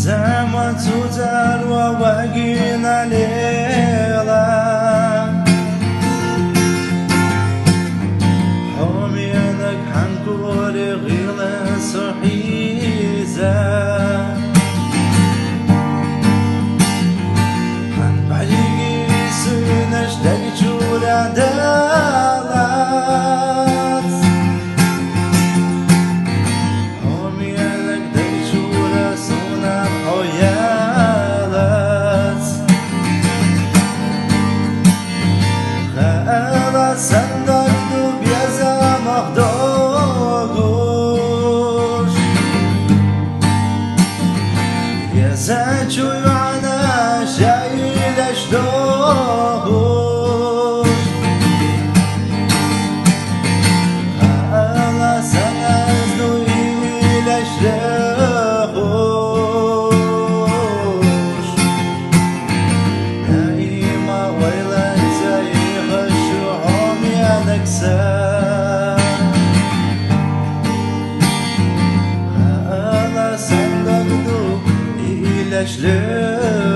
زمان زودار وواقينا ليلة حومينك حنكوري غيلة صحيزة حنبعليقي سنش دقجورا دالات حومينك دقجورا سونا حويالات خالا صندوق بيزا مخدوش يزا جوعنا شايلش دوش خالا صندوق إلش دوش دائما ويلا زي غشوعهم يا نكسر خالا صندوق إلش دوش